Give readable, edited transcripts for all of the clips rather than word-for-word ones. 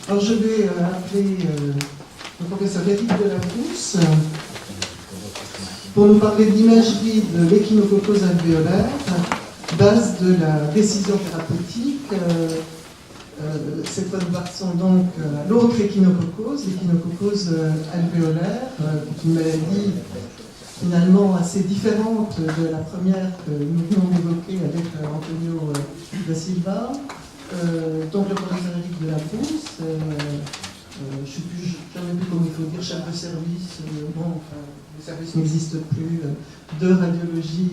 Alors je vais appeler le professeur Éric Delabrousse pour nous parler de l'imagerie de l'échinococose alvéolaire, base de la décision thérapeutique. Cette fois, nous partons donc à l'autre échinococose, l'échinococose alvéolaire, une maladie finalement assez différente de la première que nous venons d'évoquer avec Antonio da Silva. Donc le professeur Éric Delabrousse, je ne sais plus jamais plus comment il faut dire, chef de service, le service n'existe plus, de radiologie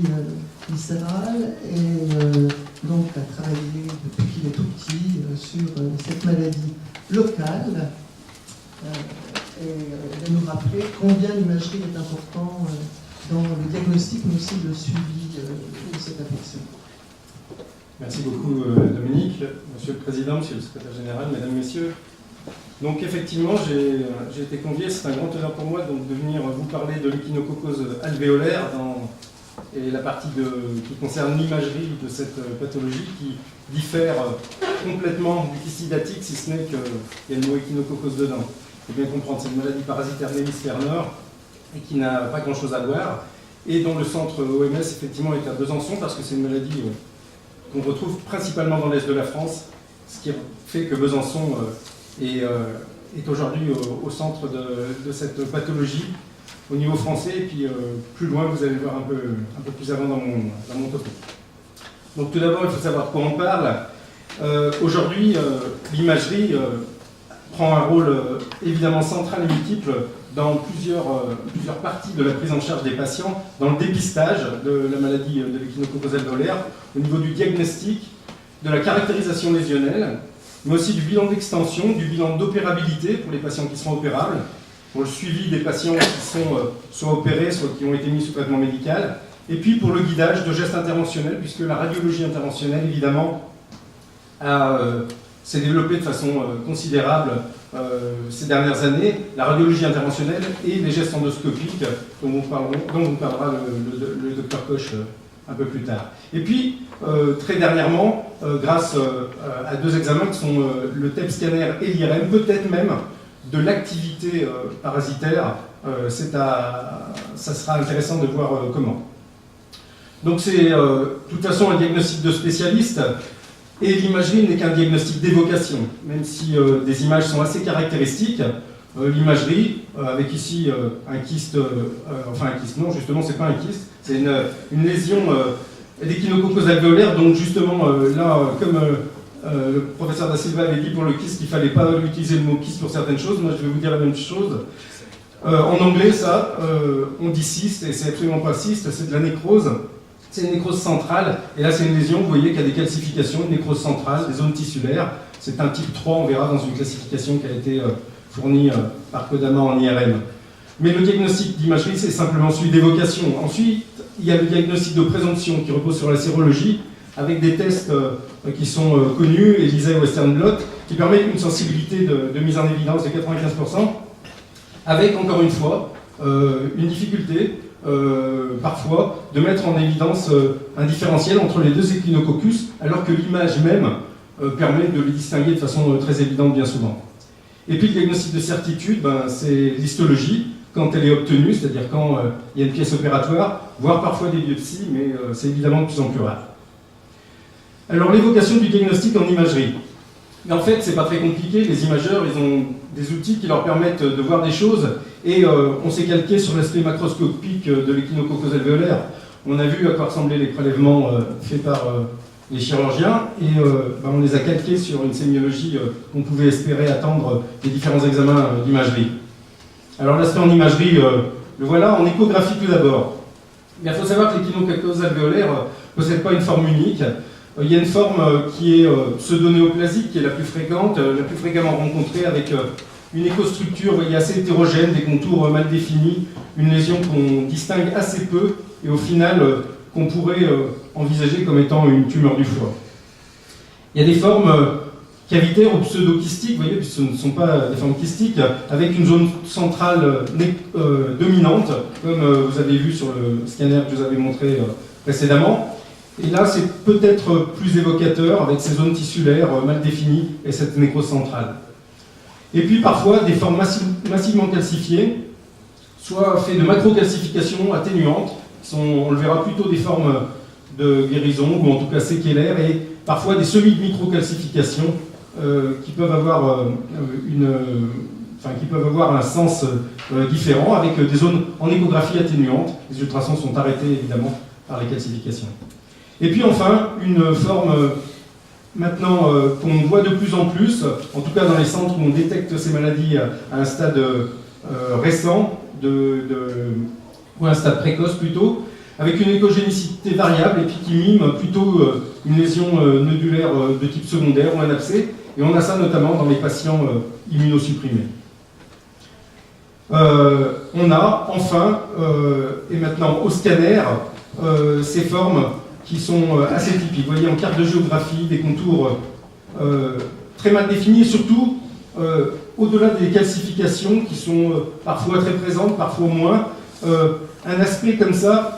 viscérale, et donc a travaillé depuis qu'il est tout petit sur cette maladie locale, et de nous rappeler combien l'imagerie est importante dans le diagnostic, mais aussi le suivi de cette affection. Merci beaucoup Dominique, Monsieur le Président, Monsieur le Secrétaire Général, Mesdames, Messieurs. Donc effectivement, j'ai été convié, c'est un grand honneur pour moi donc, de venir vous parler de l'échinococose alvéolaire et la partie qui concerne l'imagerie de cette pathologie qui diffère complètement du kystidatique, si ce n'est qu'il y a le mot échinococose dedans. Il faut bien comprendre, c'est une maladie parasitaire de l'hémisphère nord et qui n'a pas grand-chose à voir et dont le centre OMS effectivement est à Besançon parce que c'est une maladie qu'on retrouve principalement dans l'est de la France, ce qui fait que Besançon est aujourd'hui au centre de cette pathologie au niveau français, et puis plus loin, vous allez le voir un peu plus avant dans mon topo. Donc tout d'abord, il faut savoir de quoi on parle. Aujourd'hui, l'imagerie prend un rôle évidemment central et multiple dans plusieurs parties de la prise en charge des patients, dans le dépistage de la maladie de l'échinococose alvéolaire, au niveau du diagnostic, de la caractérisation lésionnelle, mais aussi du bilan d'extension, du bilan d'opérabilité pour les patients qui seront opérables, pour le suivi des patients qui sont soit opérés, soit qui ont été mis sous traitement médical, et puis pour le guidage de gestes interventionnels, puisque la radiologie interventionnelle, évidemment, s'est développée de façon considérable ces dernières années, la radiologie interventionnelle et les gestes endoscopiques dont vous parlera le docteur Koch un peu plus tard. Et puis, très dernièrement, grâce à deux examens qui sont le TEP scanner et l'IRM, peut-être même de l'activité parasitaire, ça sera intéressant de voir comment. Donc c'est de toute façon un diagnostic de spécialiste, et l'imagerie n'est qu'un diagnostic d'évocation, même si des images sont assez caractéristiques. L'imagerie, avec ici un kyste, non, justement, c'est pas un kyste, c'est une lésion d'échinococose alvéolaire, donc justement, là, comme le professeur da Silva avait dit pour le kyste qu'il ne fallait pas utiliser le mot kyste pour certaines choses, moi je vais vous dire la même chose. En anglais, ça, on dit cyste, et c'est absolument pas cyste, c'est de la nécrose. C'est une nécrose centrale, et là c'est une lésion, vous voyez qu'il y a des calcifications, une nécrose centrale, des zones tissulaires. C'est un type 3, on verra dans une classification qui a été fournie par Kodama en IRM. Mais le diagnostic d'imagerie, c'est simplement celui d'évocation. Ensuite, il y a le diagnostic de présomption qui repose sur la sérologie, avec des tests qui sont connus, ELISA et Western blot, qui permettent une sensibilité de mise en évidence de 95%, avec, encore une fois, une difficulté, parfois, de mettre en évidence un différentiel entre les deux échinococcus, alors que l'image même permet de les distinguer de façon très évidente bien souvent. Et puis le diagnostic de certitude, c'est l'histologie, quand elle est obtenue, c'est-à-dire quand il y a une pièce opératoire, voire parfois des biopsies, mais c'est évidemment de plus en plus rare. Alors l'évocation du diagnostic en imagerie. En fait, c'est pas très compliqué, les imageurs, ils ont des outils qui leur permettent de voir des choses, et on s'est calqué sur l'aspect macroscopique de l'échinococose alvéolaire. On a vu à quoi ressemblaient les prélèvements faits par les chirurgiens, et on les a calqués sur une sémiologie qu'on pouvait espérer attendre des différents examens d'imagerie. Alors l'aspect en imagerie, le voilà, en échographie tout d'abord. Il faut savoir que l'échinococose alvéolaire ne possède pas une forme unique. Il y a une forme qui est pseudonéoplasique, qui est la plus fréquente, la plus fréquemment rencontrée, avec une écostructure, vous voyez, assez hétérogène, des contours mal définis, une lésion qu'on distingue assez peu, et au final, qu'on pourrait envisager comme étant une tumeur du foie. Il y a des formes cavitaires ou pseudo-kystiques, vous voyez, puisque ce ne sont pas des formes kystiques, avec une zone centrale dominante, comme vous avez vu sur le scanner que je vous avais montré précédemment. Et là, c'est peut-être plus évocateur, avec ces zones tissulaires mal définies et cette nécrose centrale. Et puis parfois des formes massivement calcifiées, soit fait de macrocalcifications atténuantes, qui sont, on le verra, plutôt des formes de guérison, ou en tout cas séquelaires, et parfois des semi-microcalcifications qui peuvent avoir qui peuvent avoir un sens différent, avec des zones en échographie atténuantes. Les ultrasons sont arrêtés évidemment par les calcifications. Et puis enfin, une forme maintenant qu'on voit de plus en plus, en tout cas dans les centres où on détecte ces maladies à un stade récent, ou à un stade précoce plutôt, avec une échogénicité variable et puis qui mime plutôt une lésion nodulaire de type secondaire ou un abcès. Et on a ça notamment dans les patients immunosupprimés. On a enfin, et maintenant au scanner, ces formes qui sont assez typiques. Vous voyez en carte de géographie des contours très mal définis et surtout, au-delà des calcifications qui sont parfois très présentes, parfois moins, un aspect comme ça,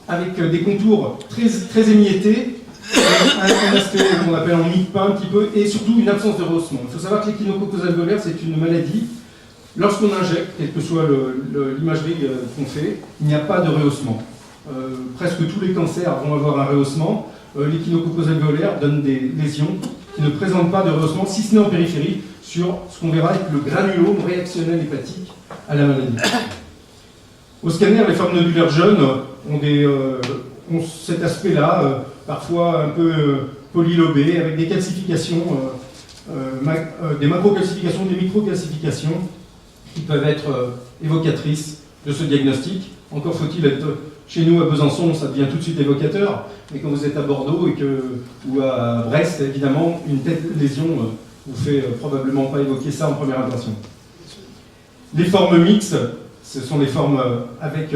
avec des contours très émiettés, un aspect qu'on appelle en mie-pain un petit peu, et surtout une absence de rehaussement. Il faut savoir que l'échinococcus alvéolaire, c'est une maladie. Lorsqu'on injecte, quelle que soit l'imagerie qu'on fait, il n'y a pas de rehaussement. Presque tous les cancers vont avoir un rehaussement. L'échinococcus alvéolaire donne des lésions qui ne présentent pas de rehaussement, si ce n'est en périphérie, sur ce qu'on verra être le granulome réactionnel hépatique à la maladie. Au scanner, les formes nodulaires jeunes ont cet aspect-là, parfois un peu polylobé, avec des calcifications, des macrocalcifications, des microcalcifications, qui peuvent être évocatrices de ce diagnostic. Encore faut-il être chez nous à Besançon, ça devient tout de suite évocateur, mais quand vous êtes à Bordeaux ou à Brest, évidemment, une telle lésion vous fait probablement pas évoquer ça en première impression. Les formes mixtes, ce sont des formes avec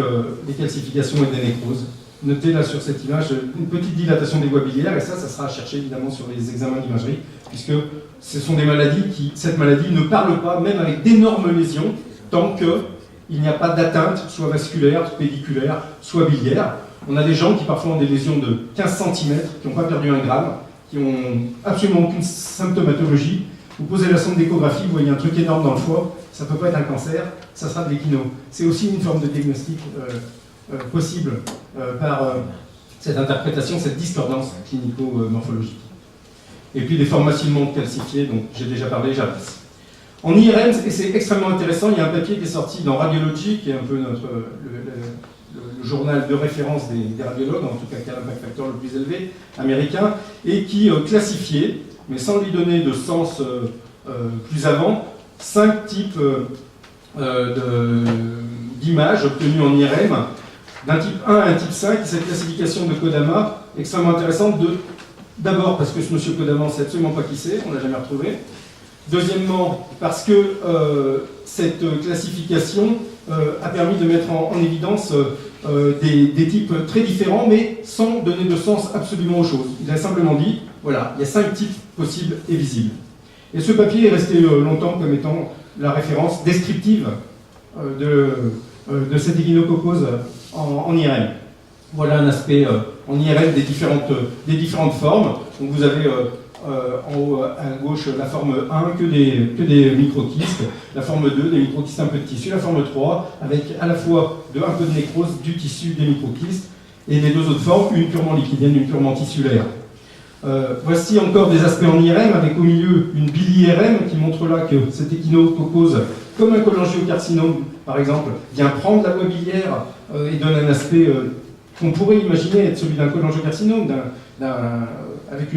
des calcifications et des nécroses. Notez là sur cette image une petite dilatation des voies biliaires, et ça sera à chercher évidemment sur les examens d'imagerie, puisque ce sont des maladies cette maladie ne parle pas, même avec d'énormes lésions, tant qu'il n'y a pas d'atteinte, soit vasculaire, pédiculaire, soit biliaire. On a des gens qui parfois ont des lésions de 15 cm, qui n'ont pas perdu un gramme, qui n'ont absolument aucune symptomatologie. Vous posez la sonde d'échographie, vous voyez un truc énorme dans le foie, ça ne peut pas être un cancer, ça sera de l'échino. C'est aussi une forme de diagnostic possible par cette interprétation, cette discordance clinico-morphologique. Et puis des formes massivement calcifiées, donc j'ai déjà parlé, j'avance. En IRM, et c'est extrêmement intéressant, il y a un papier qui est sorti dans Radiology, qui est un peu le journal de référence des radiologues, en tout cas qui a l'impact factor le plus élevé, américain, et qui classifiait, mais sans lui donner de sens plus avant, 5 types d'images obtenues en IRM, d'un type 1 à un type 5, cette classification de Kodama, extrêmement intéressante, d'abord parce que ce monsieur Kodama, on ne sait absolument pas qui c'est, on ne l'a jamais retrouvé. Deuxièmement, parce que cette classification a permis de mettre en évidence des types très différents, mais sans donner de sens absolument aux choses. Il a simplement dit, voilà, il y a 5 types possibles et visibles. Et ce papier est resté longtemps comme étant la référence descriptive de cette échinococcose en IRM. Voilà un aspect en IRM des différentes formes. Donc vous avez en haut à gauche la forme 1 que des microkystes, la forme 2 des microkystes un peu de tissu, la forme 3 avec à la fois un peu de nécrose du tissu des microkystes, et les deux autres formes, une purement liquidienne, une purement tissulaire. Voici encore des aspects en IRM avec au milieu une bili-IRM qui montre là que cette échinococcose, comme un cholangiocarcinome par exemple, vient prendre la voie biliaire et donne un aspect qu'on pourrait imaginer être celui d'un cholangiocarcinome, avec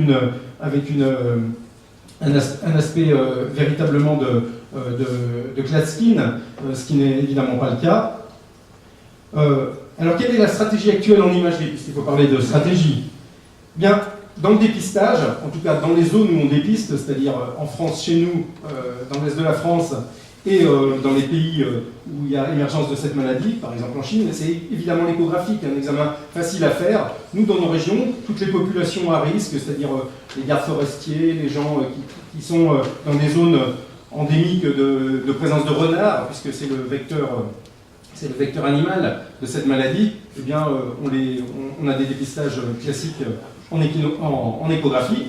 un aspect véritablement de Klatskin, ce qui n'est évidemment pas le cas. Alors quelle est la stratégie actuelle en imagerie, puisqu'il faut parler de stratégie? Bien, dans le dépistage, en tout cas dans les zones où on dépiste, c'est-à-dire en France, chez nous, dans l'est de la France, et dans les pays où il y a émergence de cette maladie, par exemple en Chine, c'est évidemment l'échographie, qui est un examen facile à faire. Nous, dans nos régions, toutes les populations à risque, c'est-à-dire les gardes forestiers, les gens qui sont dans des zones endémiques de présence de renards, puisque c'est le vecteur animal de cette maladie, eh bien, on a des dépistages classiques en échographie.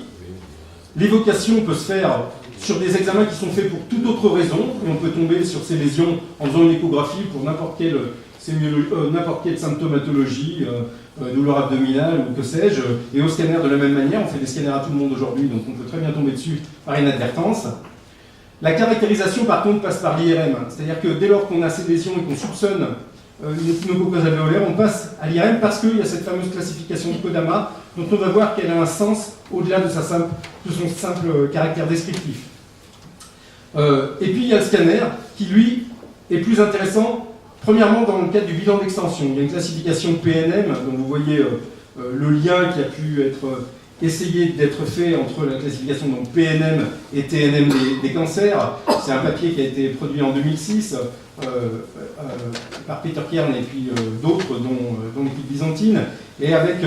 L'évocation peut se faire sur des examens qui sont faits pour toute autre raison, et on peut tomber sur ces lésions en faisant une échographie pour n'importe quelle symptomatologie, douleur abdominale ou que sais-je, et au scanner de la même manière, on fait des scanners à tout le monde aujourd'hui, donc on peut très bien tomber dessus par inadvertance. La caractérisation par contre passe par l'IRM, c'est-à-dire que dès lors qu'on a ces lésions et qu'on soupçonne une échinococose alvéolaire, on passe à l'IRM parce qu'il y a cette fameuse classification de Kodama, dont on va voir qu'elle a un sens au-delà de son simple caractère descriptif. Et puis il y a le scanner qui, lui, est plus intéressant, premièrement dans le cadre du bilan d'extension. Il y a une classification PNM, dont vous voyez le lien qui a pu être essayé d'être fait entre la classification donc PNM et TNM des cancers. C'est un papier qui a été produit en 2006 par Peter Kern et puis d'autres, dont l'équipe byzantine, et avec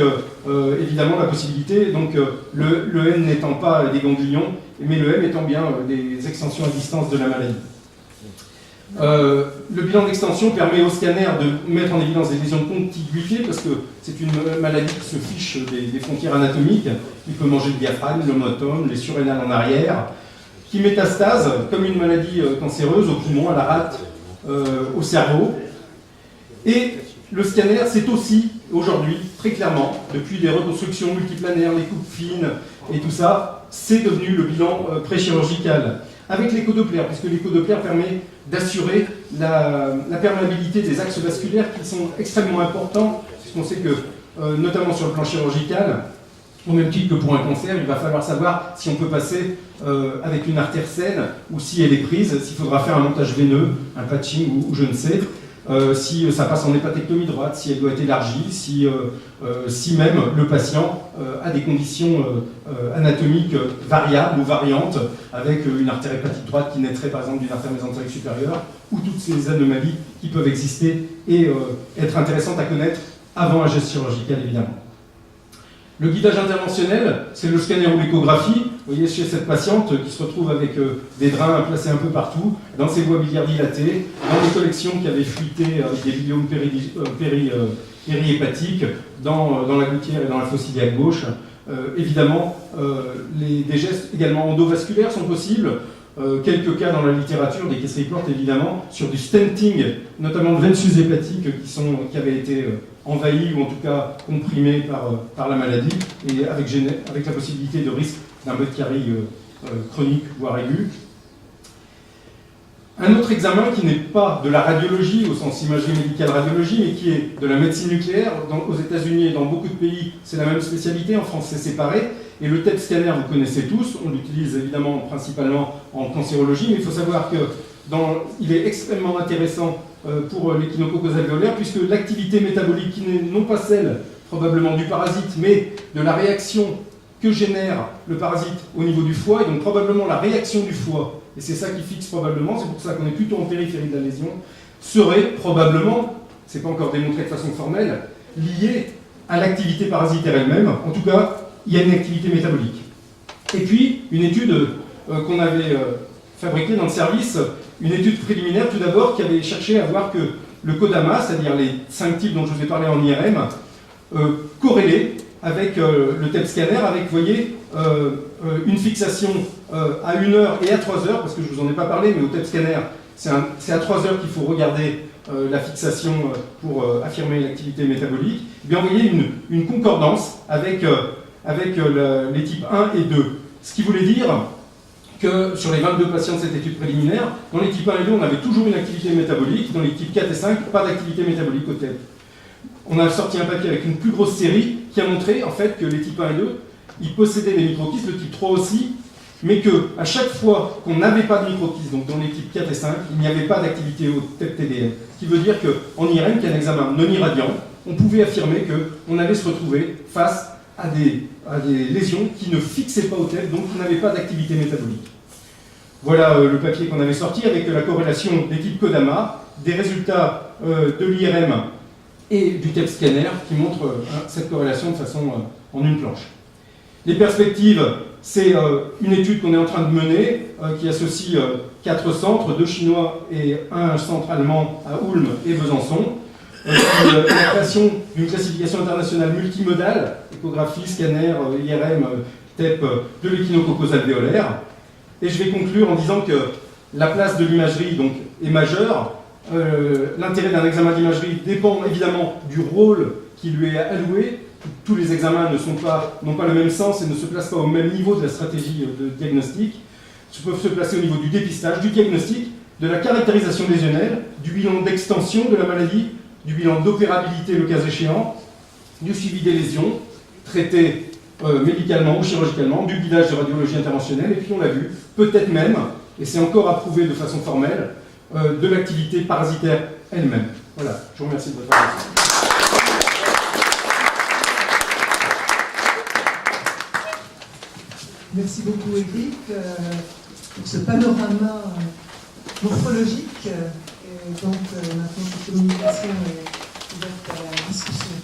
évidemment la possibilité, donc le N n'étant pas des ganglions, mais le M étant bien des extensions à distance de la maladie. Le bilan d'extension permet au scanner de mettre en évidence des lésions de contiguïté, parce que c'est une maladie qui se fiche des frontières anatomiques. Il peut manger le diaphragme, l'omotum, les surrénales en arrière, qui métastase comme une maladie cancéreuse au poumon, à la rate, au cerveau. Et le scanner, c'est aussi aujourd'hui, très clairement, depuis des reconstructions multiplanaires, les coupes fines et tout ça, c'est devenu le bilan préchirurgical. Avec l'échodoppler, puisque l'échodoppler permet d'assurer la perméabilité des axes vasculaires qui sont extrêmement importants, puisqu'on sait que, notamment sur le plan chirurgical, au même titre que pour un cancer, il va falloir savoir si on peut passer avec une artère saine ou si elle est prise, s'il faudra faire un montage veineux, un patching ou je ne sais, si ça passe en hépatectomie droite, si elle doit être élargie, si même le patient a des conditions anatomiques variables ou variantes, avec une artère hépatique droite qui naîtrait par exemple d'une artère mésentérique supérieure, ou toutes ces anomalies qui peuvent exister et être intéressantes à connaître avant un geste chirurgical évidemment. Le guidage interventionnel, c'est le scanner ou l'échographie. Vous voyez chez cette patiente qui se retrouve avec des drains placés un peu partout, dans ses voies biliaires dilatées, dans des collections qui avaient fuité avec des biliomes périhépatiques, dans la gouttière et dans la fosse iliaque gauche. Évidemment, des gestes également endovasculaires sont possibles. Quelques cas dans la littérature, des case reports évidemment, sur du stenting, notamment de veines sus-hépatiques qui avaient été envahies ou en tout cas comprimées par la maladie, et avec la possibilité de risque d'un bœuf carie chronique, voire aigu. Un autre examen qui n'est pas de la radiologie au sens imagerie médicale radiologie, mais qui est de la médecine nucléaire. Aux États-Unis et dans beaucoup de pays, c'est la même spécialité. En France, c'est séparé. Et le TEP scanner, vous connaissez tous. On l'utilise évidemment principalement en cancérologie, mais il faut savoir qu'il est extrêmement intéressant pour l'échinococose alvéolaire, puisque l'activité métabolique, qui n'est non pas celle probablement du parasite, mais de la réaction que génère le parasite au niveau du foie, et donc probablement la réaction du foie, et c'est ça qui fixe probablement, c'est pour ça qu'on est plutôt en périphérie de la lésion, serait probablement, c'est pas encore démontré de façon formelle, lié à l'activité parasitaire elle-même. En tout cas, il y a une activité métabolique. Et puis, une étude qu'on avait fabriquée dans le service, une étude préliminaire tout d'abord, qui avait cherché à voir que le Kodama, c'est-à-dire les 5 types dont je vous ai parlé en IRM, corrélait avec le TEP scanner, avec, vous voyez, une fixation à 1 heure et à 3 heures, parce que je ne vous en ai pas parlé, mais au TEP scanner, c'est à 3 heures qu'il faut regarder la fixation pour affirmer l'activité métabolique. Et bien, vous voyez une concordance avec les types 1 et 2. Ce qui voulait dire que sur les 22 patients de cette étude préliminaire, dans les types 1 et 2, on avait toujours une activité métabolique, dans les types 4 et 5, pas d'activité métabolique au TEP. On a sorti un papier avec une plus grosse série qui a montré en fait que les types 1 et 2, ils possédaient des microkystes, le type 3 aussi, mais qu'à chaque fois qu'on n'avait pas de microkystes, donc dans les types 4 et 5, il n'y avait pas d'activité au TEP-TDM. Ce qui veut dire qu'en IRM, qui est un examen non irradiant, on pouvait affirmer qu'on allait se retrouver face à des lésions qui ne fixaient pas au TEP, donc qui n'avaient pas d'activité métabolique. Voilà le papier qu'on avait sorti avec la corrélation des types Kodama, des résultats de l'IRM et du TEP scanner qui montrent cette corrélation de façon en une planche. Les perspectives, c'est une étude qu'on est en train de mener qui associe 4 centres, 2 chinois et 1 centre allemand à Ulm et Besançon. La création d'une classification internationale multimodale, échographie, scanner, IRM, TEP, de l'échinococose alvéolaire. Et je vais conclure en disant que la place de l'imagerie donc, est majeure. L'intérêt d'un examen d'imagerie dépend évidemment du rôle qui lui est alloué. Tous les examens n'ont pas le même sens et ne se placent pas au même niveau de la stratégie de diagnostic. Ils peuvent se placer au niveau du dépistage, du diagnostic, de la caractérisation lésionnelle, du bilan d'extension de la maladie, du bilan d'opérabilité le cas échéant, du suivi des lésions, traitées médicalement ou chirurgicalement, du guidage de radiologie interventionnelle, et puis on l'a vu, peut-être même, et c'est encore approuvé de façon formelle, de l'activité parasitaire elle-même. Voilà, je vous remercie de votre attention. Merci beaucoup Eric pour ce panorama morphologique. Et donc maintenant cette communication est ouverte à la discussion.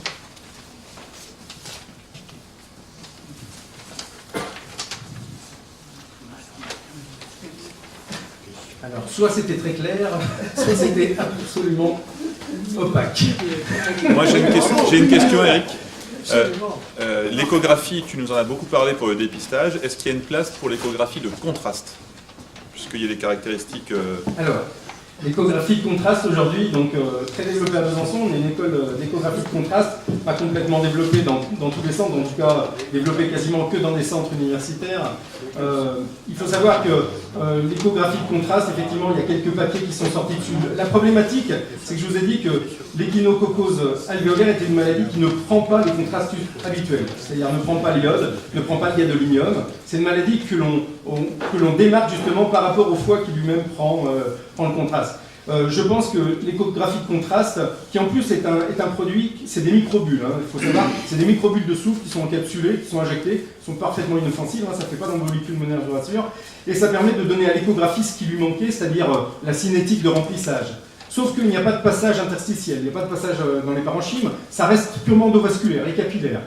Alors, soit c'était très clair, soit c'était absolument opaque. Moi j'ai une question Eric. L'échographie, tu nous en as beaucoup parlé pour le dépistage. Est-ce qu'il y a une place pour l'échographie de contraste? Puisqu'il y a des caractéristiques... Alors, l'échographie de contraste aujourd'hui, donc très développée à Besançon, on est une école d'échographie de contraste, pas complètement développée dans tous les centres, en tout cas développée quasiment que dans des centres universitaires. Il faut savoir que l'échographie de contraste, effectivement, il y a quelques papiers qui sont sortis dessus. La problématique, c'est que je vous ai dit que l'échinococose alvéolaire était une maladie qui ne prend pas les contrastes habituels, c'est-à-dire ne prend pas l'iode, ne prend pas le gadolinium. C'est une maladie que l'on démarque justement par rapport au foie qui lui-même prend le contraste. Je pense que l'échographie de contraste, qui en plus est un produit, c'est des microbules, hein, il faut savoir, c'est des microbules de souffle qui sont encapsulées, qui sont injectées, qui sont parfaitement inoffensives, hein, ça ne fait pas d'embolie pulmonaire, je vous rassure, et ça permet de donner à l'échographie ce qui lui manquait, c'est-à-dire la cinétique de remplissage. Sauf qu'il n'y a pas de passage interstitiel, il n'y a pas de passage dans les parenchymes, ça reste purement endovasculaire et capillaire.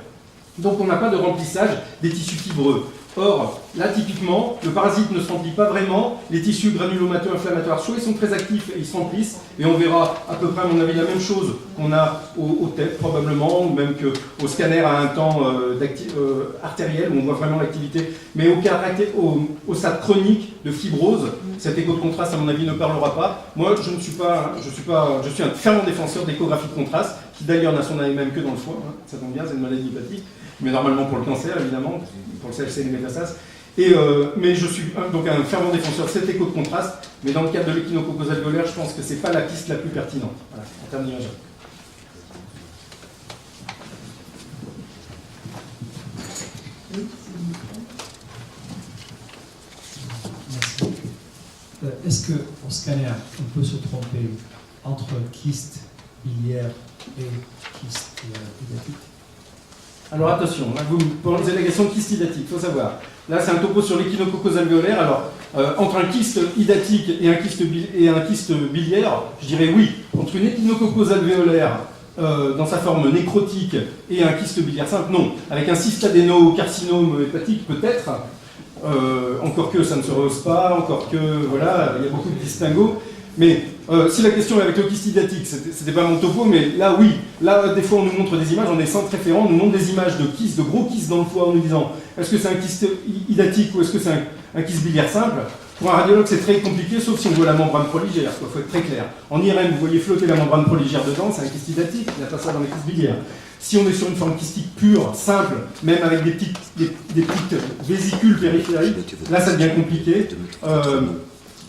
Donc on n'a pas de remplissage des tissus fibreux. Or, là, typiquement, le parasite ne se remplit pas vraiment, les tissus granulomato-inflammatoires, soit ils sont très actifs et ils se remplissent, et on verra à peu près, à mon avis, la même chose qu'on a aux têtes, probablement, ou même qu'au scanner à un temps artériel, où on voit vraiment l'activité, mais au stade chronique de fibrose, cet écho de contraste, à mon avis, ne parlera pas. Moi, je suis un fervent défenseur d'échographie de contraste, qui d'ailleurs n'a son AMM que dans le foie, hein, ça tombe bien, c'est une maladie hépatique, mais normalement pour le cancer, évidemment, pour le CHC et les métastases. Mais je suis donc un fervent défenseur de cet écho de contraste, mais dans le cadre de l'échinococose alvéolaire, je pense que ce n'est pas la piste la plus pertinente, voilà, en termes d'imagerie. Merci. Est-ce qu'en scanner, on peut se tromper entre kyste biliaire et kyste hydatique? Alors attention, là, vous me posez la question de kyste hydatique, il faut savoir. Là, c'est un topo sur l'échinococose alvéolaire. Alors, entre un kyste hydatique et un kyste biliaire, je dirais oui. Entre une échinococose alvéolaire dans sa forme nécrotique et un kyste biliaire simple, non. Avec un cystadénocarcinome hépatique, peut-être. Encore que ça ne se rehausse pas, encore que, voilà, il y a beaucoup de distinguos. Mais si la question est avec le kyste hydatique, c'était pas mon topo, mais là oui, là des fois on nous montre des images, on est centre référent, on nous montre des images de kyste, de gros kystes dans le foie en nous disant est-ce que c'est un kyste hydatique ou est-ce que c'est un kyste biliaire simple? Pour un radiologue c'est très compliqué sauf si on voit la membrane proligère, il faut être très clair. En IRM vous voyez flotter la membrane proligère dedans, c'est un kyste hydatique, il n'y a pas ça dans les kystes biliaires. Si on est sur une forme kystique pure, simple, même avec des petites vésicules périphériques, là ça devient compliqué.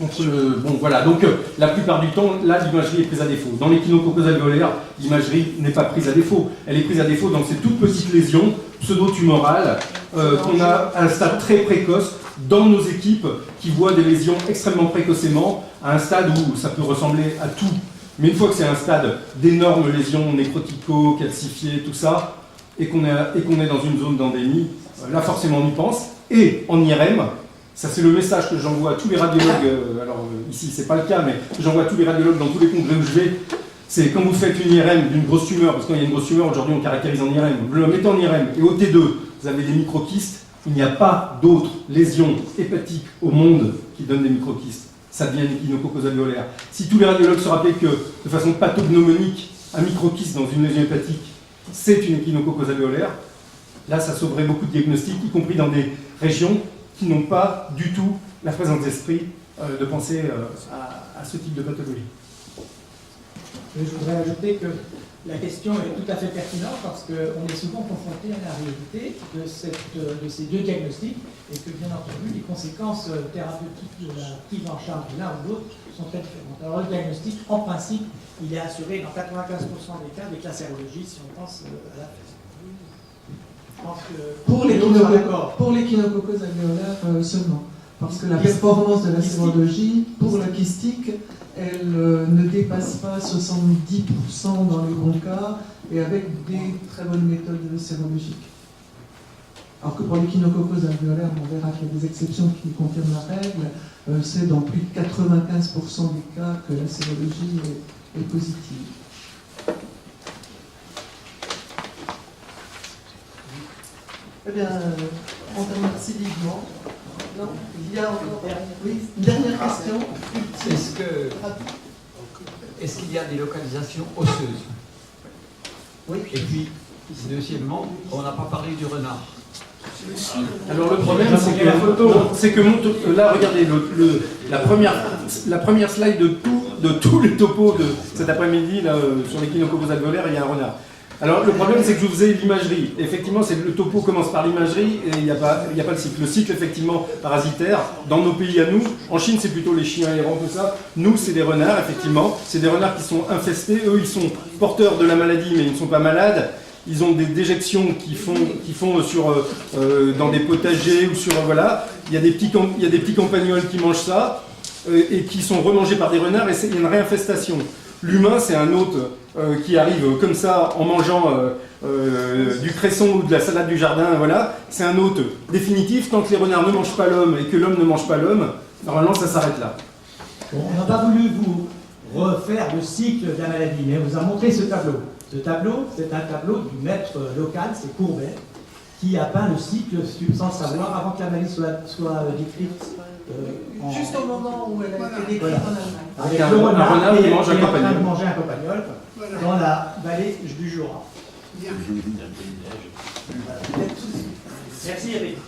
Bon voilà, donc la plupart du temps, là l'imagerie est prise à défaut. Dans l'échinococose alvéolaire, l'imagerie n'est pas prise à défaut. Elle est prise à défaut dans ces toutes petites lésions pseudo-tumorales qu'on a à un stade très précoce dans nos équipes qui voient des lésions extrêmement précocement, à un stade où ça peut ressembler à tout. Mais une fois que c'est un stade d'énormes lésions nécrotico-calcifiées, tout ça, et qu'on est dans une zone d'endémie, là forcément on y pense. Et en IRM, ça c'est le message que j'envoie à tous les radiologues, ici c'est pas le cas, mais j'envoie à tous les radiologues dans tous les congrès où je vais, c'est quand vous faites une IRM d'une grosse tumeur, parce qu'il y a une grosse tumeur, aujourd'hui on caractérise en IRM, vous le mettez en IRM, et au T2, vous avez des microkystes, il n'y a pas d'autres lésions hépatiques au monde qui donnent des microkystes. Ça devient une échinococose alvéolaire. Si tous les radiologues se rappelaient que, de façon pathognomonique, un microkyste dans une lésion hépatique, c'est une échinococose alvéolaire, là ça sauverait beaucoup de diagnostics, y compris dans des régions qui n'ont pas du tout la présence d'esprit de penser à ce type de pathologie. Je voudrais ajouter que la question est tout à fait pertinente parce qu'on est souvent confronté à la réalité de ces deux diagnostics et que, bien entendu, les conséquences thérapeutiques de la prise en charge de l'un ou de l'autre sont très différentes. Alors, le diagnostic, en principe, il est assuré dans 95% des cas avec la sérologie, si on pense à la fesse. Je pense que Pour l'échinococcose alvéolaire seulement. Parce que la performance de la sérologie, pour la kystique, elle ne dépasse pas 70% dans les bons cas et avec des très bonnes méthodes sérologiques. Alors que pour l'échinococcose alvéolaire, on verra qu'il y a des exceptions qui confirment la règle, c'est dans plus de 95% des cas que la sérologie est positive. Eh bien, on te remercie vivement. Non, il y a encore une dernière question. Est-ce qu'il y a des localisations osseuses? Oui. Et puis, deuxièmement, on n'a pas parlé du renard. Alors le problème, c'est que là, regardez, la première slide de tous les topos de cet après-midi sur l'échinococcose alvéolaire, il y a un renard. Alors le problème, c'est que je vous ai l'imagerie. Effectivement, le topo commence par l'imagerie et il n'y a pas le cycle. Le cycle, effectivement, parasitaire, dans nos pays à nous, en Chine, c'est plutôt les chiens errants, tout ça. Nous, c'est des renards, effectivement. C'est des renards qui sont infestés. Eux, ils sont porteurs de la maladie, mais ils ne sont pas malades. Ils ont des déjections qui font dans des potagers ou sur voilà. Il y a des petits campagnols qui mangent ça et qui sont remangés par des renards et il y a une réinfestation. L'humain, c'est un hôte qui arrive comme ça en mangeant du cresson ou de la salade du jardin. Voilà, c'est un hôte définitif. Tant que les renards ne mangent pas l'homme et que l'homme ne mange pas l'homme, normalement, ça s'arrête là. Bon, on n'a pas voulu vous refaire le cycle de la maladie, mais on vous a montré ce tableau. Ce tableau, c'est un tableau du maître local, c'est Courbet, qui a peint le cycle sans savoir, avant que la maladie soit décrite. Juste au moment où elle a été décrite Voilà. en Allemagne. Avec un le renard renard qui est mange un en train campagnol. de manger un campagnol dans la vallée du Jura. Merci Eric.